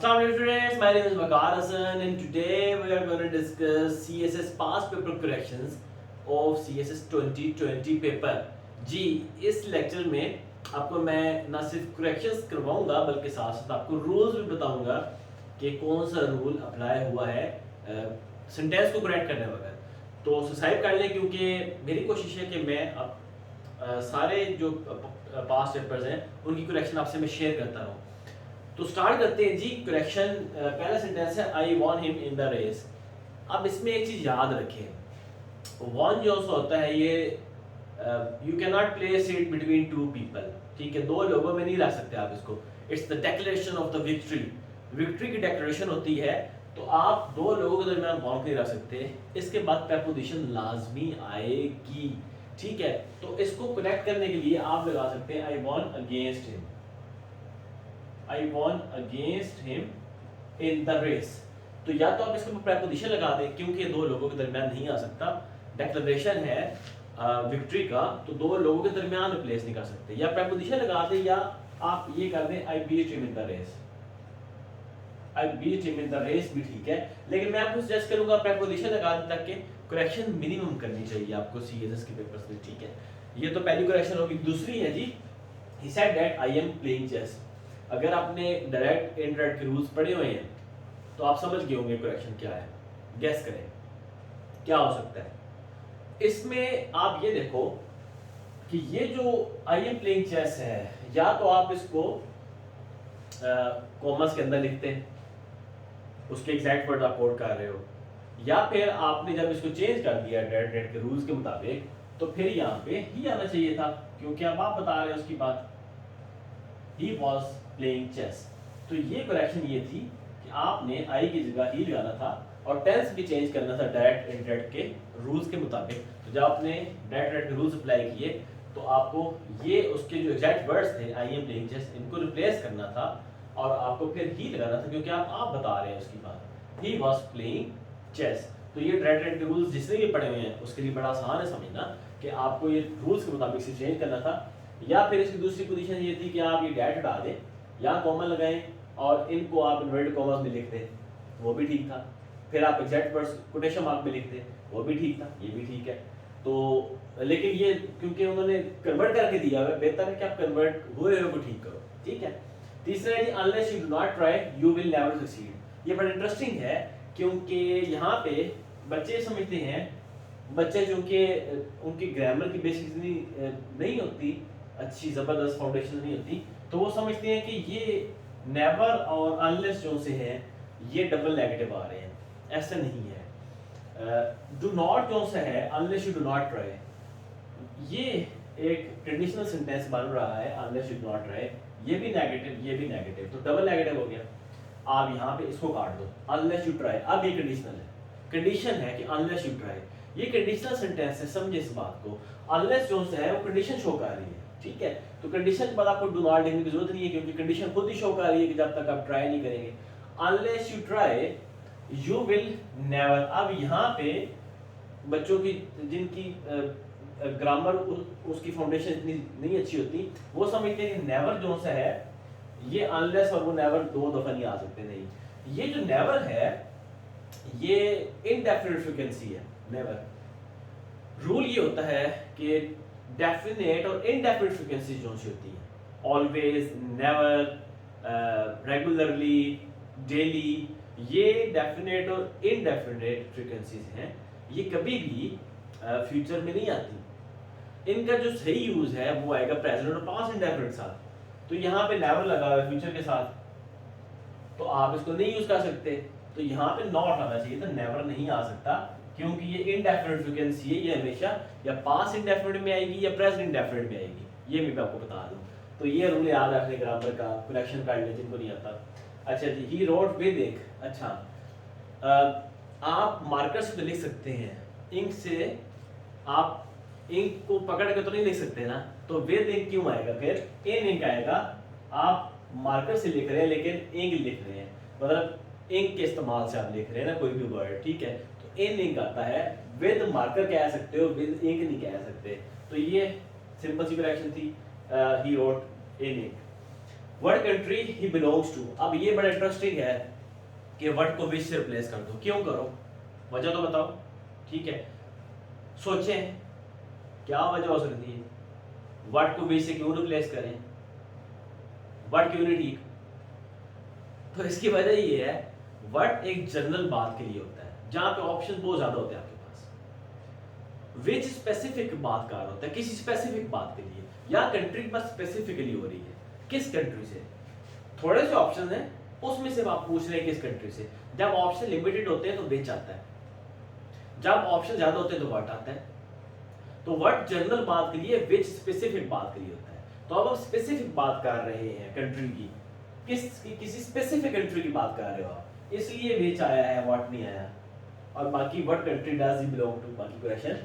Assalamualaikum students, my name is Waqar Hassan and today we are going to discuss CSS past paper corrections of CSS 2020 पेपर। जी इस lecture में आपको मैं ना सिर्फ करेक्शंस करवाऊंगा बल्कि साथ साथ आपको रूल्स भी बताऊंगा कि कौन सा रूल अप्लाई हुआ है सेंटेंस को करेक्ट करने वक्त। तो सब्सक्राइब कर लें क्योंकि मेरी कोशिश है कि मैं अब सारे जो पास्ट पेपर्स हैं उनकी करेक्शन आपसे मैं शेयर करता रहूँ। तो स्टार्ट करते हैं जी। करेक्शन पहला सेंटेंस है I won him in the race. अब इसमें एक चीज याद रखें, वॉन जो होता है ये you can not place it between two people, ठीक है, दो लोगों में नहीं रख सकते आप इसको। It's the declaration of the victory, victory की डेक्लेरेशन होती है, तो आप दो लोगों के दरमियान वॉन नहीं रख सकते। इसके बाद प्रपोजिशन लाजमी आएगी, ठीक है। तो इसको कनेक्ट करने के लिए आप लगा सकते हैं I won against him, I won against him in the race। तो या तो आप इसके ऊपर preposition लगा दें क्योंकि दो लोगों के दरमियान नहीं आ सकता, डेक्लेरेशन है विक्ट्री का, तो दो लोगों के दरमियान रिप्लेस नहीं कर सकते। या preposition लगा दें या आप ये कर दें I beat him in the race, I beat him in the race भी ठीक है, लेकिन मैं आपको सजेस्ट करूंगा preposition लगा दें ताकि करेक्शन मिनिमम करनी चाहिए आपको सीएसएस के पेपर्स में, ठीक है। ये तो पहली करेक्शन होगी। दूसरी है जी, he said that I am playing chess। अगर आपने डायरेक्ट इनडायरेक्ट के रूल्स पढ़े हुए हैं तो आप समझ गए होंगे करेक्शन क्या है। गेस करें क्या हो सकता है इसमें। आप ये देखो कि ये जो आई एम प्लेइंग चेस है, या तो आप इसको कॉमर्स के अंदर लिखते हैं, उसके एग्जैक्ट वर्ड आप कोड कर रहे हो, या फिर आपने जब इसको चेंज कर दिया डायरेक्ट के रूल्स के मुताबिक तो फिर यहाँ पे ही आना चाहिए था, क्योंकि अब आप बता रहे हो उसकी बात, he was playing chess। तो ये करेक्शन ये थी कि आपने आई की जगह ही लगाना था और टेंस भी चेंज करना था डायरेक्ट इनडायरेक्ट के रूल्स के मुताबिक। तो जब आपने डायरेक्ट के रूल्स अप्लाई किए तो आपको ये उसके जो एग्जैक्ट वर्ड्स थे आई एम प्लेइंग चेस इनको रिप्लेस करना था और आपको फिर ही लगाना था, क्योंकि आप बता रहे हैं उसकी बात, he was playing chess। तो ये डायरेक्ट के रूल्स जिसने भी पढ़े हुए हैं उसके लिए बड़ा आसान है समझना कि आपको ये रूल्स के मुताबिक से चेंज करना था। या फिर इसकी दूसरी पोजीशन ये थी कि आप ये डैट हटा दें या कॉमा लगाएं और इनको आप इन्वर्टेड कॉमास में लिख दें, वो भी ठीक था। फिर आप एग्जैक्ट वर्ड्स कोटेशन मार्क में लिख दें, वो भी ठीक था, ये भी ठीक है। तो लेकिन ये क्योंकि उन्होंने कन्वर्ट करके दिया है, बेहतर है कि आप कन्वर्ट हुए को ठीक करो, ठीक है। तीसरा है unless you do not try you will never succeed. ये बड़ा इंटरेस्टिंग है क्योंकि यहाँ पे बच्चे समझते हैं, बच्चे जो कि उनकी ग्रामर की बेसिक्स नहीं होती, अच्छी ज़बरदस्त फाउंडेशन नहीं होती, तो वो समझते हैं कि ये नेवर और अनलेस जो से हैं ये डबल नेगेटिव आ रहे हैं। ऐसा नहीं है। डू नॉट जो से है unless you do not try, ये एक कंडीशनल सेंटेंस बन रहा है, unless you do not try, ये भी नेगेटिव ये भी नेगेटिव, तो डबल नेगेटिव हो गया। आप यहाँ पे इसको काट दो, अनलेस यू ट्राई। अब ये कंडीशनल है, कंडीशन है कि अनलेस यू ट्राई, ये कंडीशनल सेंटेंस है, समझे इस बात को। अनलेस जो से है वो कंडीशन शो कर रही है, ठीक है। तो कंडीशन के बाद आपको डू नॉट लिखने की जरूरत नहीं है क्योंकि कंडीशन खुद ही शो कर रही है कि जब तक आप ट्राई नहीं करेंगे। Unless you try you will never. अब यहाँ पे बच्चों की जिनकी ग्रामर उसकी फाउंडेशन इतनी नहीं अच्छी होती, वो समझते हैं कि नेवर जो सा है ये अनलेस और वो नेवर दो दफा नहीं आ सकते। नहीं, ये जो नेवर है ये इनडेफिनिट फ्रीक्वेंसी है। नेवर रूल ये होता है कि डेफिनेट और इनडेफिनिट फ्रीक्वेंसी जो सी होती है, ऑलवेज, नेवर, रेगुलरली, डेली, ये डेफिनेट और इनडेफिनेट फ्रीक्वेंसीज हैं, ये कभी भी फ्यूचर में नहीं आती। इनका जो सही यूज है वो आएगा प्रेजेंट और पास्ट इंडेफिनिट साथ। तो यहाँ पे नेवर लगा हुआ है फ्यूचर के साथ, तो आप इसको नहीं यूज कर सकते, तो यहाँ पे नॉट आना चाहिए था, नेवर नहीं आ सकता क्योंकि ये इनडेफिनिट फ्रीक्वेंसी है, ये हमेशा या पास्ट इंडेफिनिट में आएगी या प्रेजेंट इंडेफिनिट में आएगी, ये भी मैं आपको बता दूं। तो ये रूल याद रखने ग्रामर का, करेक्शन कर ले जिनको नहीं आता। अच्छा जी, ही रोट विद इंक। अच्छा आप मार्कर से तो लिख सकते हैं, इंक से आप इंक को पकड़ के तो नहीं लिख सकते ना, तो विद इंक क्यों आएगा, फिर इन इंक आएगा। आप मार्कर से लिख रहे हैं लेकिन इंक लिख रहे हैं, मतलब इंक के इस्तेमाल से आप लिख रहे हैं ना कोई भी वर्ड, ठीक है। इन इंक आता है, विद मार्कर कह सकते हो, विद इंक नहीं कह सकते। तो ये सिंपल सी करेक्शन थी, he wrote in ink. What country he belongs to. अब ये बड़ा इंटरेस्टिंग है कि व्हाट को विच से रिप्लेस कर दो, क्यों करो, वजह तो बताओ। ठीक है, सोचें क्या वजह हो सकती है, व्हाट को विच से क्यों रिप्लेस करें, व्हाट क्यों नहीं ठीक। तो इसकी वजह ये है, व्हाट एक जनरल बात के लिए होता है जहां पे ऑप्शन बहुत ज्यादा होते हैं आपके पास। विच स्पेसिफिक बात कर रहा होता है किसी स्पेसिफिक बात के लिए, या कंट्री की बात स्पेसिफिकली हो रही है, किस कंट्री से। थोड़े से ऑप्शन हैं उसमें से आप पूछ रहे हैं किस कंट्री से। जब ऑप्शन लिमिटेड होते हैं तो विच आता है, जब ऑप्शन ज्यादा होते हैं तो व्हाट आता है। तो व्हाट जनरल बात के लिए, विच स्पेसिफिक बात के लिए होता है। तो अब हम स्पेसिफिक बात कर रहे हैं कंट्री की, किसी स्पेसिफिक कंट्री की बात कर रहे हो आप, इसलिए विच आया है, व्हाट नहीं आया। और बाकी what country does he belong to, बाकी क्वेश्चन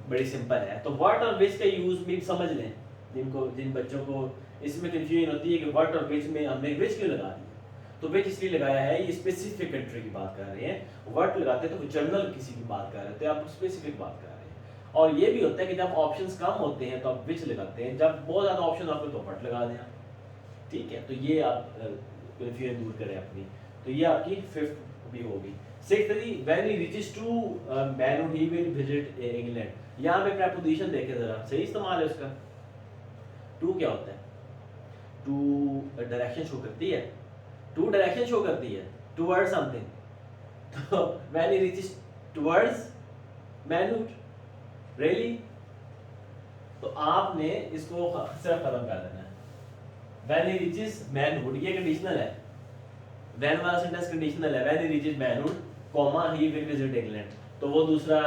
बड़ी सिंपल है। तो व्हाट और विच का यूज भी समझ लें, जिन बच्चों को इसमें कंफ्यूजन होती है कि व्हाट और विच में हमने विच क्यों लगा दिया। तो विच इसलिए लगाया है, ये स्पेसिफिक कंट्री की बात कर रहे हैं। व्हाट लगाते तो जनरल किसी की बात कर रहे थे, आप स्पेसिफिक बात कर रहे हैं। और ये भी होता है कि जब ऑप्शंस कम होते हैं तो आप विच लगाते हैं, जब बहुत ज्यादा ऑप्शन आपको तो व्हाट लगा दें। ठीक है, तो ये आप कंफ्यूजन दूर करें अपनी। तो ये आपकी फिफ्थ भी होगी। Sixth, when he reaches to manhood he will visit England. यहाँ पे प्रेपोजिशन देखें जरा, सही इस्तेमाल है उसका। टू क्या होता है, टू डायरेक्शन शो करती है, टू डायरेक्शन शो करती है टुवर्ड्स समथिंग। तो when he reaches towards manhood, really. तो आपने इसको सिर्फ खत्म कर देना है। व्हेन ही रीचेस मैनहुड, ये कंडीशनल है, व्हेन वाला सेंटेंस कंडीशनल है। When he reaches manhood comma he will visit England, तो वो दूसरा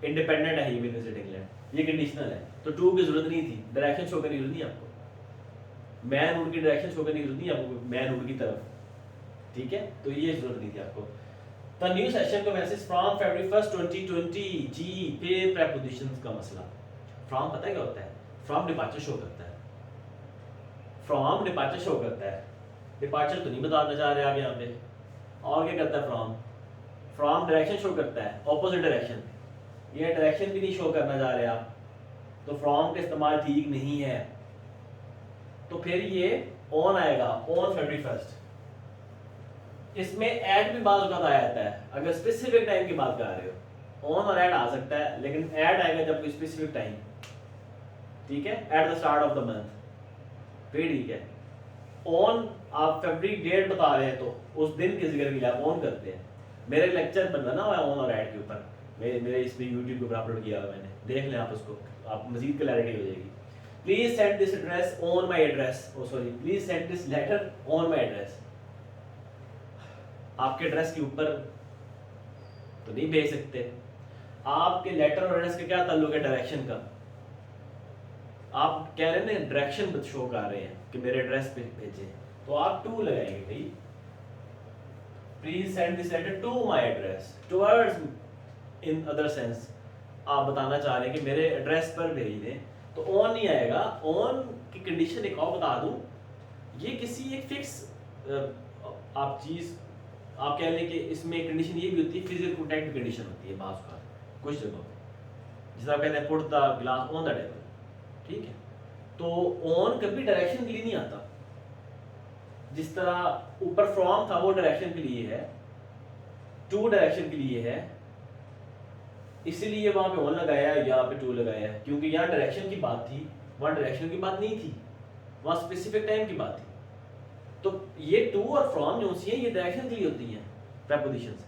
इंडिपेंडेंट है, ही विल विजिट इंग्लैंड, ये कंडीशनल है। तो टू की जरूरत नहीं थी, डायरेक्शन शो करने की जरूरत नहीं आपको, मैनहुड की डायरेक्शन शो करने की जरूरत नहीं आपको मैनहुड की तरफ। ठीक है, तो ये जरूरत नहीं थी आपको। द न्यू सेशन का मैसेज फ्रॉम February 1st 2020 जी। फिर प्रेपोजिशंस का मसला। फ्रॉम पता है क्या होता है, फ्रॉम डिपार्चर शो करता है, फ्रॉम डिपार्चर शो करता है। डिपार्चर तो नहीं बताना चाह रहे आप यहाँ पे, और क्या करता है फ्रॉम, फ्रॉम डायरेक्शन शो करता है, ऑपोजिट डायरेक्शन। ये डायरेक्शन भी नहीं शो करना चाह रहे आप, तो फ्रॉम का इस्तेमाल ठीक नहीं है। तो फिर ये ऑन आएगा, ऑन February 1st। इसमें ऐड भी बात का आ जाता है, अगर स्पेसिफिक टाइम की बात कर रहे हो ऑन और ऐड आ सकता है, लेकिन ऐड आएगा जब कोई स्पेसिफिक टाइम। ठीक है, at the start of the month, फिर ठीक है। ऑन आप फरवरी डेट बता रहे हैं तो उस दिन की जिक्र के लिए आप ऑन करते हैं। मेरे लेक्चर बनवाना हुआ है ऑन और ऐड के ऊपर, मेरे इस पे यूट्यूब के ऊपर अपलोड किया हुआ मैंने, देख लें आप उसको, आप मजीद क्लैरिटी हो जाएगी। Please send this address on my address, oh sorry, please send this letter on my address. आपके एड्रेस के ऊपर तो नहीं भेज सकते। आपके लेटर और एड्रेस का क्या ताल्लुक है डायरेक्शन का। आप कह रहे हैं डायरेक्शन शो कर रहे हैं कि मेरे एड्रेस पे भेजें, तो आप टू लगाएंगे भाई। Please send this letter to my address, towards in other sense, आप बताना चाह रहे हैं कि मेरे एड्रेस पर भेज दें। तो ऑन नहीं आएगा। ऑन की कंडीशन एक और बता दूं, ये किसी एक फिक्स आप चीज आप कह लें कि इसमें कंडीशन ये भी होती है, फिजिकल कांटेक्ट कंडीशन होती है बाज़ का कुछ जगहों पे, जिसे आप कहते हैं put the glass on the table. ठीक है, तो ऑन कभी डायरेक्शन के लिए नहीं आता। जिस तरह ऊपर फ्रॉम था वो डायरेक्शन के लिए है, टू डायरेक्शन के लिए है, इसीलिए वहां पे ऑन लगाया है, यहाँ पे टू लगाया है, क्योंकि यहाँ डायरेक्शन की बात थी, वहां डायरेक्शन की बात नहीं थी, वहां स्पेसिफिक टाइम की बात थी। तो ये टू और फ्रॉम जो सी है ये डायरेक्शन के लिए होती हैं प्रेपोजिशंस।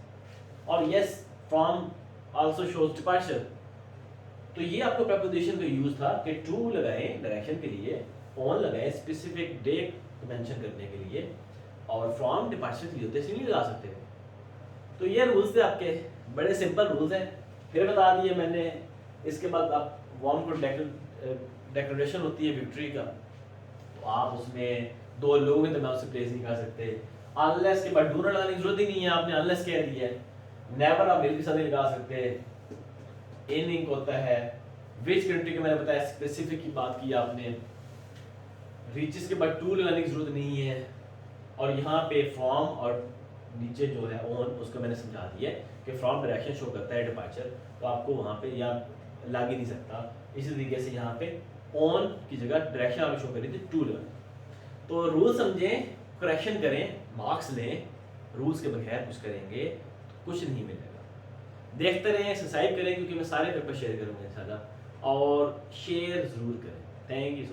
और yes, from also shows departure. तो ये आपको प्रेपोजिशन का यूज था कि टू लगाएं डायरेक्शन के लिए, ऑन लगाएं स्पेसिफिक डे मेंशन करने के लिए, और फ्रॉम डिपार्चर के लिए होते इसलिए नहीं लगा सकते। तो ये रूल्स थे आपके, बड़े सिंपल रूल्स हैं, फिर बता दिए मैंने। इसके बाद आप वार्म को डेकोरेशन होती है विक्ट्री का, तो आप उसमें दो लोगों के दरमियान से प्लेस नहीं कर सकते। अनलेस के बाद डू नॉट लगाने की जरूरत ही नहीं है, आपने अनलेस कह दिया है। नेवर आप बिल के साथ नहीं लगा सकते। इन इंक होता है, विच कंट्री के मैंने बताया स्पेसिफिक की बात की आपने। रीचेस के बाद टू लगाने की जरूरत नहीं है। और यहाँ पे फ्रॉम और नीचे जो है ऑन, उसको मैंने समझा दिया कि फ्रॉम डायरेक्शन शो करता है डिपार्चर, तो आपको वहाँ पे या लग ही नहीं सकता। इसी तरीके से यहाँ पे ऑन की जगह डायरेक्शन आपको शो करी थी, टू लगा। तो रूल समझें, करेक्शन करें, मार्क्स लें। रूल्स के बगैर कुछ करेंगे तो कुछ नहीं मिलेगा। देखते रहें, सब्सक्राइब करें, क्योंकि मैं सारे पेपर शेयर करूँगा इंशाल्लाह, और शेयर ज़रूर करें। Thank you so much.